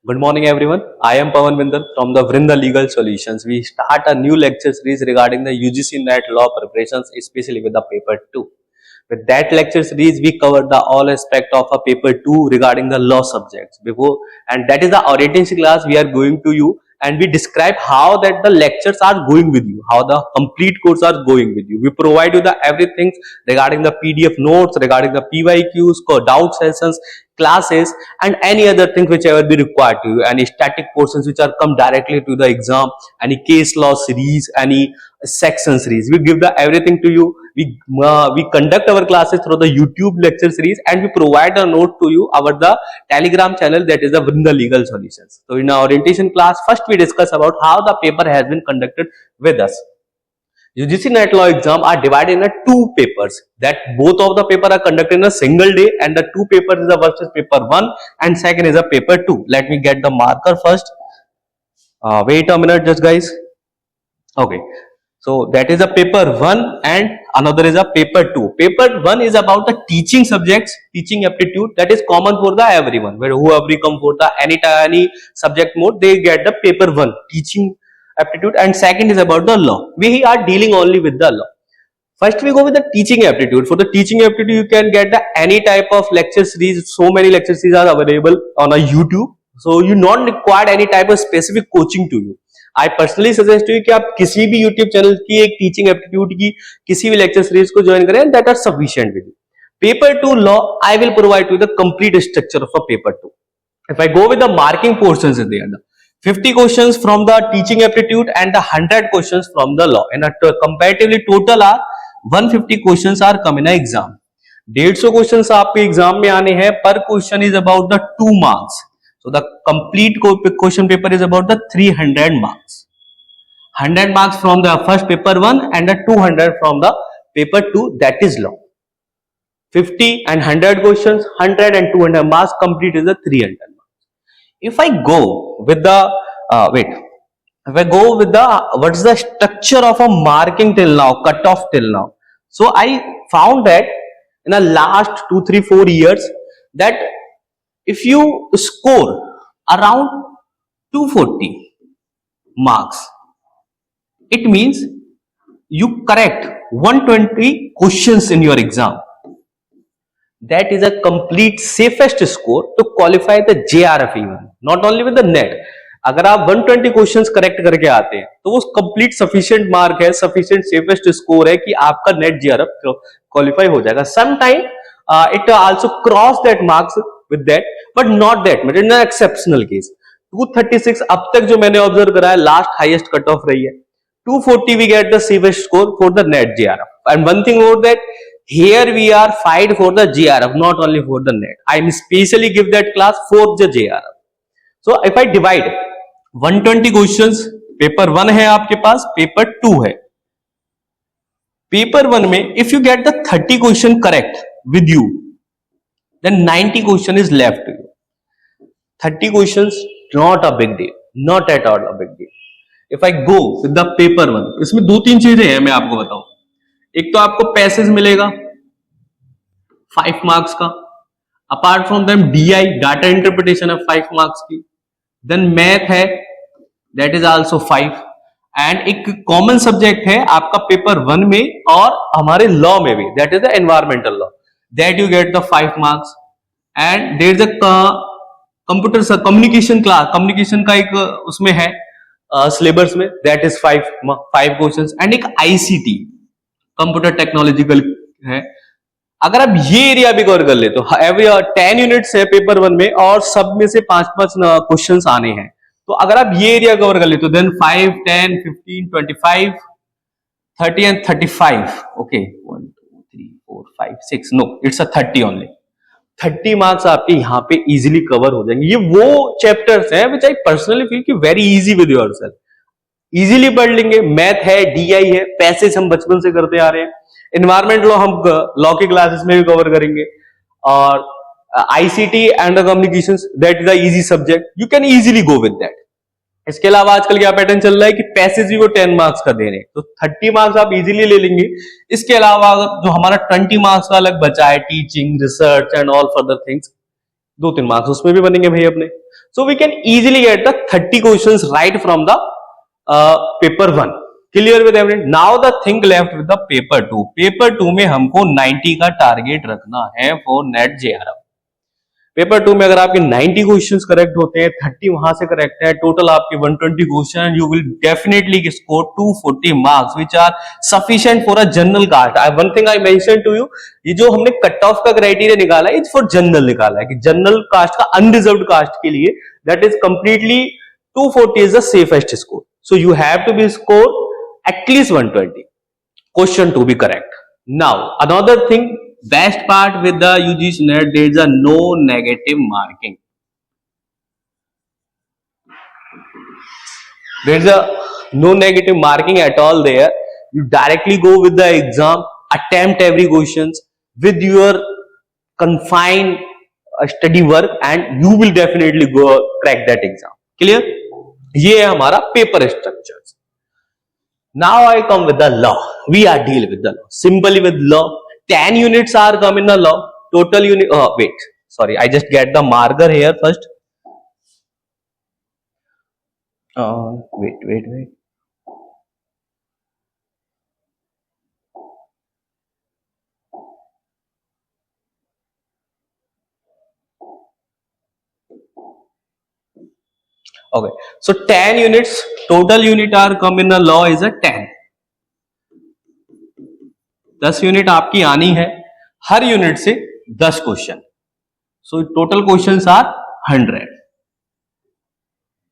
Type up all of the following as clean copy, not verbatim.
Good morning, everyone. I am Pawan Vindal from the Vrinda Legal Solutions. We start a new lecture series regarding the UGC NET law preparations, especially with the paper 2. With that lecture series, we covered the all aspect of a paper 2 regarding the law subjects before, and that is the orientation class we are going to you, and we describe how that the lectures are going with you, how the complete course are going with you. We provide you the everything regarding the PDF notes, regarding the PYQs, doubt sessions, classes, and any other thing whichever be required to you, any static portions which are come directly to the exam, any case law series, any section series, we give the everything to you. We conduct our classes through the YouTube lecture series, and we provide a note to you our the Telegram channel, that is the Vrinda Legal Solutions. So in our orientation class, first we discuss about how the paper has been conducted with us. UGC NET law exam are divided into two papers, that both of the paper are conducted in a single day, and the two papers is the first is paper 1 and second is a paper 2. Let me get the marker first. Wait a minute just guys. Okay, so that is a paper 1 and another is a paper 2. Paper 1 is about the teaching subjects, teaching aptitude, that is common for the everyone, where whoever come for the any subject mode, they get the paper 1 teaching aptitude, and second is about the law. We are dealing only with the law. First we go with the teaching aptitude. For the teaching aptitude, you can get the any type of lecture series. So many lecture series are available on a YouTube, so you not require any type of specific coaching to you. I personally suggest you कि आप किसी भी YouTube channel की एक teaching aptitude की किसी भी lecture series को ज्वाइन करें, that are sufficient with you. Paper 2 law, I will provide you the complete structure of a paper 2. If I go with the marking portions in the end, 50 questions from the teaching aptitude and the 100 questions from the law, and comparatively total are 150 questions are come in a exam. 150 questions आपके exam में आने हैं. Per question is about the 2 marks. So the complete question paper is about the 300 marks. 100 marks from the first paper 1 and the 200 from the paper 2, that is law. 50 and 100 questions, 100 and 200 marks, complete is the 300 marks. If I go with the what's the structure of a marking till now, cutoff till now. So I found that in the last 2, 3, 4 years that if you score around 240 marks, it means you correct 120 questions in your exam. That is a complete safest score to qualify the JRF even, not only with the NET. अगर आप 120 questions correct करके आते हैं तो वो complete sufficient mark है, sufficient safest score है कि आपका नेट JRF क्वालिफाई हो जाएगा. Some time it also cross that marks with that, but not that much in an exceptional case. 236 अब तक जो मैंने ऑब्जर्व करा है लास्ट हाईएस्ट कट ऑफ रही है. 240 we get the safest score for the net JRF. And one thing more that here we are fight for the JRF, not only for the net. I specially give that class for the JRF. So if I divide 120 questions, paper 1 है आपके पास, paper 2 है. Paper 1 में if you get the 30 question correct with you, then 90 question is left to you. 30 questions, not a big deal, not at all a big deal. If I go with the paper 1, इसमें 2-3 चीजें हैं मैं आपको बताऊं. एक तो आपको passage मिलेगा 5 मार्क्स का. Apart from them DI data interpretation है 5 मार्क्स की. देन मैथ है, दैट इज आल्सो 5. एंड एक कॉमन सब्जेक्ट है आपका पेपर 1 में और हमारे लॉ में भी, that is the environmental law, that you get the 5 marks. And there is a computer communication class, communication का एक उसमें है सिलेबस में, दैट इज 5 क्वेश्चंस. एंड एक ICT कंप्यूटर टेक्नोलॉजिकल है. अगर आप ये एरिया भी कवर कर ले तो 10 यूनिट्स है पेपर 1 में और सब में से 5-5 क्वेश्चंस आने हैं. तो अगर आप ये एरिया कवर कर ले तो then 5, 10, 15, 25, 30 and 35. Okay, 1, 2, 3, 4, 5, 6, no it's a 30 only. 30 marks आपके यहाँ पे इजीली कवर हो जाएंगे. ये वो चैप्टर्स हैं विच आई पर्सनली फील कि very easy with yourself, easily पढ़ लेंगे. मैथ है, DI है, पैसेज हम बचपन से करते आ रहे हैं. एनवायरमेंट लॉ हम लॉ की क्लासेस में भी कवर करेंगे. और ICT and communications, that is a easy subject, you can easily go with that. इसके अलावा आजकल क्या पैटर्न चल रहा है कि पैसेज भी वो 10 मार्क्स का दे रहे हैं, तो 30 मार्क्स आप इजीली ले लेंगे. इसके अलावा जो हमारा 20 मार्क्स का अलग बचा है, teaching, research and all further things, 2-3 marks उसमें भी बनेंगे भाई अपने. So we can easily get the 30 questions right from the paper 1. Clear with everyone. Now the thing left with the paper 2. Paper 2 में हमको 90 का टारगेट रखना है फॉर नेट जेआरएफ. पेपर 2 में अगर आपके 90 क्वेश्चंस करेक्ट होते हैं, 30 वहां से करेक्ट है, टोटल आपके 120 question, you will definitely score 240 marks which are sufficient for a general caste. One thing I mention to you, ये जो हमने कट ऑफ का क्राइटेरिया निकाला है, इट्स फॉर जनरल निकाला है कि जनरल कास्ट का अनरिजर्व्ड कास्ट के लिए that is completely 240 is the safest score. So you have to be score at least 120 question to be correct. Now another thing, best part with the UGC NET, there is a no negative marking. There is a no negative marking at all there. You directly go with the exam, attempt every questions with your confined study work, and you will definitely go crack that exam. Clear? ये है हमारा paper structure. Now I come with the law. We are deal with the law. Simply with law. 10 units are come in the law. Total unit. Wait. Sorry. I just get the marker here first. Wait. Okay. So 10 units. Total unit are come in the law is a 10. 10 unit आपकी आनी है, हर unit से 10 question. So total questions are 100.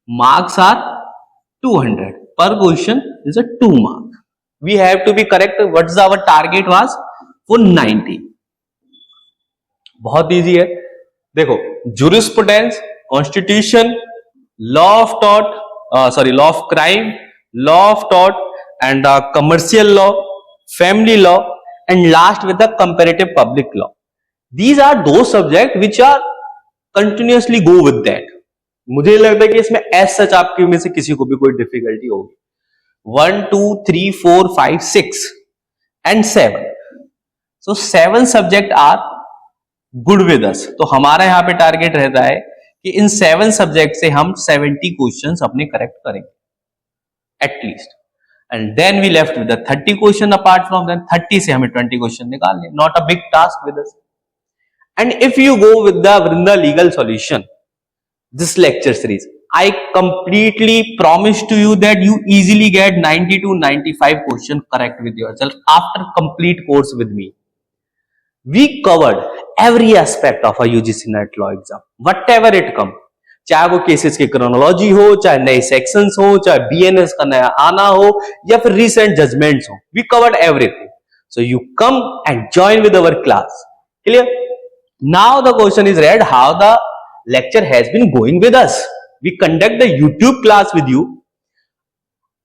Marks are 200. पर question is a 2 mark. We have to be correct. What is our target was for 90. बहुत easy है. देखो, jurisprudence, constitution, law of taught, law of crime, law of taught and commercial law, family law, and last with the comparative public law. These are those subjects which are continuously go with that. मुझे लगता है कि इसमें as such आपके में से किसी को भी कोई डिफिकल्टी होगी. 1, 2, 3, 4, 5, 6 and 7. So 7 subject are good with us. तो हमारा यहाँ पे टारगेट रहता है कि इन 7 सब्जेक्ट से हम 70 क्वेश्चंस अपने करेक्ट करेंगे at least. And then we left with the 30 question. Apart from that, 30 से हमें 20 question निकालने. Not a big task with us. And if you go with the Vrinda Legal Solution, this lecture series, I completely promise to you that you easily get 90 to 95 question correct with yourself after complete course with me. We covered every aspect of a UGC NET law exam, whatever it comes. चाहे वो cases की chronology हो, चाहे नए sections हो, चाहे BNS का नया आना हो, या फिर रिसेंट जजमेंट्स हो. We covered everything. So you come and join with our class. Clear? Now the question is read, how the lecture has been going with us. We conduct the YouTube class with you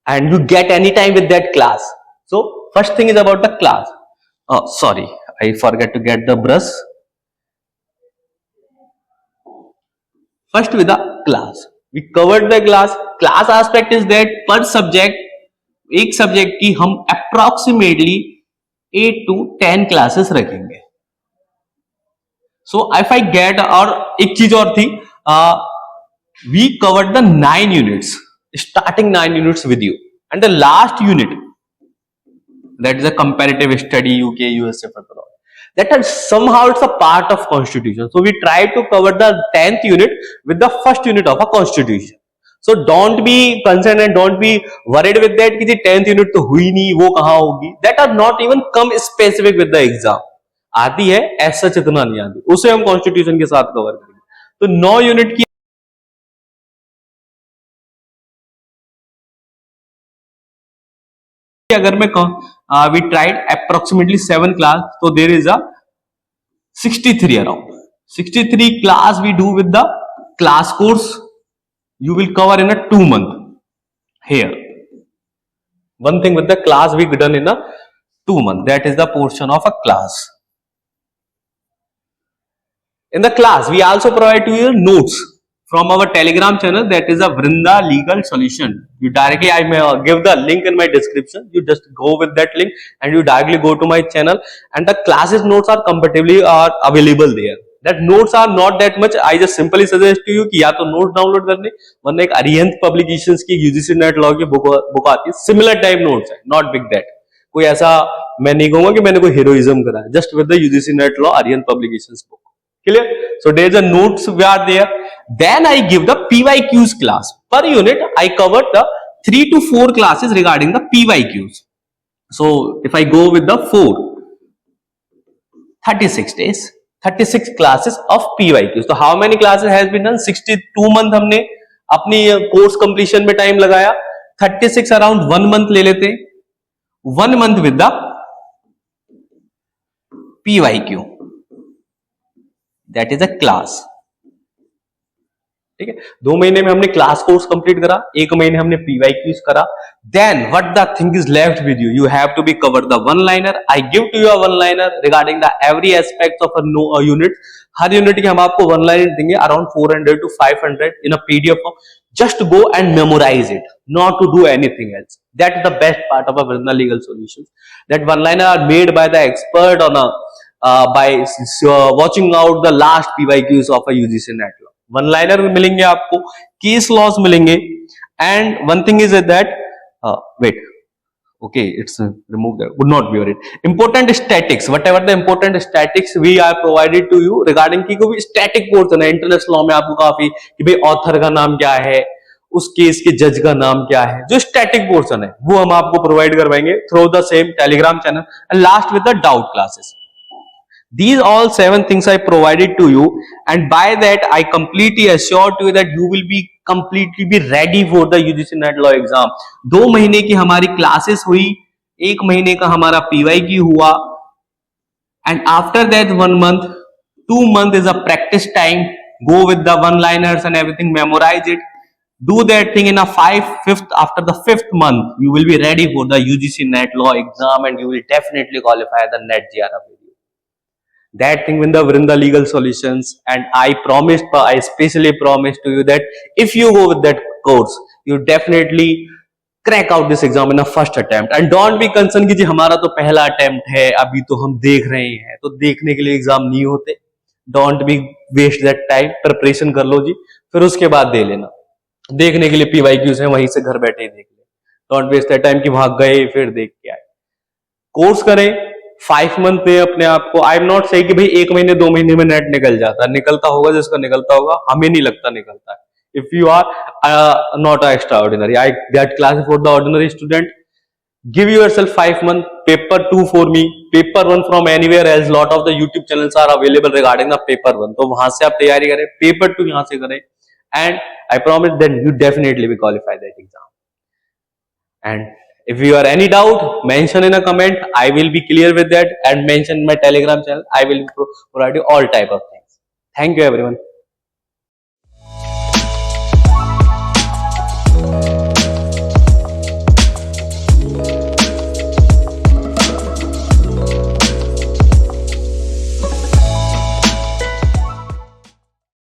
and you get any time with that class. So first thing is about the class. Sorry, I forget to get the brush. First with the class. We covered the class. Class aspect is that per subject, एक subject की हम approximately 8 to 10 classes रखेंगे. So if I get, और एक चीज और थी, we covered the 9 units, starting 9 units with you, and the last unit, that is a comparative study, UK, USA for all. That are somehow it's a part of constitution. So we try to cover the 10th unit with the first unit of a constitution. So don't be concerned and don't be worried with that कि 10th unit तो हुई नहीं, वो कहाँ होगी. That are not even come specific with the exam. आती है, ऐसा इतना नहीं आती, उसे हम constitution के साथ कवर करेंगे. तो 9 यूनिट की अगर मैं कहूं, we tried approximately 7 class, so there is a 63 around 63 class we do with the class course. You will cover in a 2 month here. One thing with the class we done in a 2 month, that is the portion of a class. In the class we also provide to you notes from our Telegram channel, that is a Vrinda Legal Solution. You directly, I may give the link in my description. You just go with that link and you directly go to my channel, and the classes notes are comparatively are available there. That notes are not that much. I just simply suggest to you कि या तो note download करने, वरना एक Arihant publications की UGC NET law की book आती है, सिमिलर टाइप नोट्स है, नॉट बिग दैट. कोई ऐसा मैं नहीं कहूंगा कि मैंने कोई हीरोइज्म करा है, just with the UGC NET law Arihant publications book. Clear? So there is a notes we are there. Then I give the PYQs class. Per unit, I covered the 3 to 4 classes regarding the PYQs. So if I go with the 36 days, 36 classes of PYQs. So how many classes has been done? 62 month हमने अपनी course completion में time लगाया. 36 around 1 month ले लेते, 1 month with the PYQ. That is a class. ठीक है, 2 महीने में हमने क्लास कोर्स कंप्लीट करा, 1 महीने हमने पीवाईक्यूज करा. Then what the thing is left with you, you have to be cover the one liner. I give to you a one liner regarding the every aspect of a unit. हर unit के हम आपको one liner देंगे around 400 to 500 in a PDF form. Just go and memorise it, not to do anything else. That is the best part of a Vrinda legal solutions. That one liner are made by the expert on by watching out the last PYQs of a UGC net law. One liner मिलेंगे आपको, case laws मिलेंगे, and one thing is that wait, okay, it's remove that, would not be worried. Important statics, whatever the important statics we are provided to you regarding की कोई static portion है international law में आपको काफी कि भाई author का नाम क्या है, उस केस के जज का नाम क्या है, जो स्टैटिक पोर्शन है वो हम आपको प्रोवाइड करवाएंगे through the same Telegram channel. And last with the doubt classes. These all 7 things I provided to you, and by that I completely assure to you that you will be completely ready for the UGC Net Law exam. 2 महीने की हमारी classes हुई, 1 महीने का हमारा PYQ हुआ, and after that 1 month, 2 month is a practice time. Go with the one liners and everything, memorize it. Do that thing in a after the 5th month, you will be ready for the UGC Net Law exam, and you will definitely qualify the Net GRF. That thing with the Vrinda Legal Solutions, and I especially promised to you that if you go with that course, you definitely crack out this exam in a first attempt. And don't be concerned कि जी हमारा तो पहला attempt है, अभी तो हम देख रहे हैं, तो देखने के लिए एग्जाम नहीं होते. Don't be waste that time, preparation कर लो जी, फिर उसके बाद दे लेना. देखने के लिए PYQs हैं, वहीं से घर बैठे ही देख ले. Don't waste that time कि वहां गए फिर देख के आए. कोर्स करें 5 मंथ में अपने आप को. आई एम नॉट से कि भाई 1 महीने 2 महीने में नेट निकल जाता है, निकलता होगा जिसका निकलता होगा, हमें नहीं लगता निकलता है. If you are not extraordinary, I get class for the ordinary student. Give yourself 5 month. Paper 2 for me, paper 1 from anywhere else. Lot of the YouTube channels are available regarding the paper 1. तो वहां से आप तैयारी करें, paper 2 यहां से करें, and I promise that you definitely will qualify that exam. And if you are any doubt, mention in a comment. I will be clear with that, and mention my Telegram channel. I will provide you all type of things. Thank you everyone.